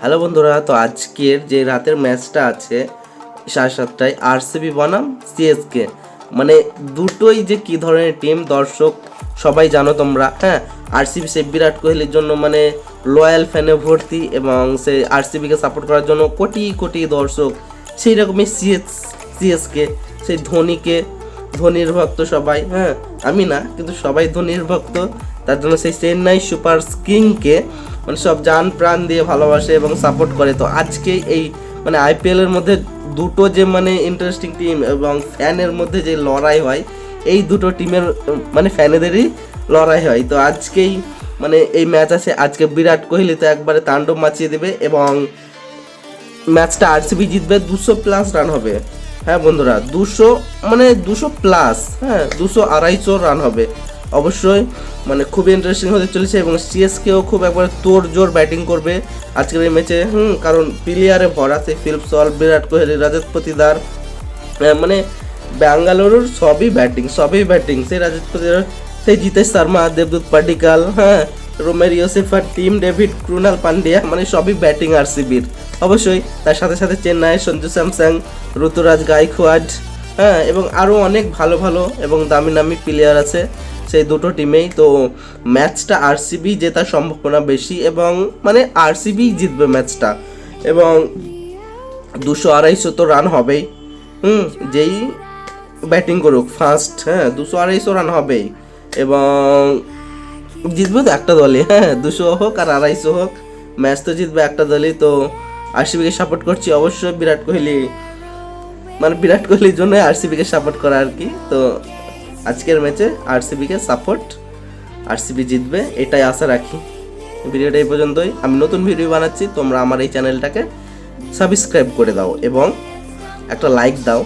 Hello বন্ধুরা, তো আজকের যে রাতের ম্যাচটা আছে 7:30টায় আরসিবি বনাম সিএসকে, মানে দুটোই যে কী ধরনের টিম দর্শক সবাই জানো তোমরা। হ্যাঁ, আরসিবি সে বিরাট কোহলির জন্য মানে লয়াল ফ্যানে ভর্তি এবং সে আরসিবিকে সাপোর্ট করার জন্য কোটি কোটি দর্শক। সেই রকমই সিএসকে সেই ধোনির ভক্ত সবাই। হ্যাঁ, আমি না, কিন্তু সবাই ধোনির ভক্ত। তার জন্য সেই চেন্নাই সুপার কিংকে মানে সব জান প্রাণ দিয়ে ভালোবাসে এবং সাপোর্ট করে। তো আজকে এই মানে আইপিএলের মধ্যে দুটো যে মানে ইন্টারেস্টিং টিম এবং ফ্যানের মধ্যে যে লড়াই হয়, এই দুটো টিমের মানে ফ্যানেদেরই লড়াই হয়। তো আজকেই মানে এই ম্যাচ আছে, আজকে বিরাট কোহলি তো একবারে তাণ্ডব মাচিয়ে দেবে এবং ম্যাচটা আরসিবি জিতবে, 200+ রান হবে। হ্যাঁ বন্ধুরা, 200+ হ্যাঁ, 200-250 রান হবে অবশ্যই। মানে খুবই ইন্টারেস্টিং হতে চলেছে এবং সিএসকেও খুব একবার তোড়জোড় ব্যাটিং করবে আজকের এই ম্যাচে। কারণ প্লেয়ারে ভরা, সেই ফিলিপ সল্ট, বিরাট কোহলি, রজত পাটিদার, মানে ব্যাঙ্গালুরুর সবই ব্যাটিং। সেই রজত পাটিদার, সেই জিতেশ শর্মা, দেবদূত পাডিক্কাল, হ্যাঁ, Romario Shepherd, Tim David, Krunal Pandya, মানে সবই ব্যাটিং আরসিবির অবশ্যই। তার সাথে সাথে চেন্নাই সঞ্জু স্যামসং, ঋতুরাজ গাইকোয়াড, হ্যাঁ, এবং আরও অনেক ভালো ভালো এবং দামি নামি প্লেয়ার আছে সেই দুটো টিমেই। তো ম্যাচটা আরসিবি জেতার সম্ভাবনা বেশি এবং মানে আরসিবি জিতবে ম্যাচটা এবং 200-250 তো রান হবেই। যেই ব্যাটিং করুক ফার্স্ট, হ্যাঁ, 200-250 রান হবেই এবং জিতবে তো একটা দলই। হ্যাঁ, 200 হোক আর 250 হোক, ম্যাচ তো জিতবে একটা দলই। তো আরসিবিকে সাপোর্ট করছি অবশ্যই। বিরাট কোহলির জন্য আরসিবিকে সাপোর্ট করা আর কি। তো আজকের ম্যাচে আরসিবিকে সাপোর্ট, আরসিবি জিতবে এটাই আশা রাখি। ভিডিওটা এই পর্যন্তই। আমি নতুন ভিডিও বানাচ্ছি, তোমরা আমার এই চ্যানেলটাকে সাবস্ক্রাইব করে দাও এবং একটা লাইক দাও।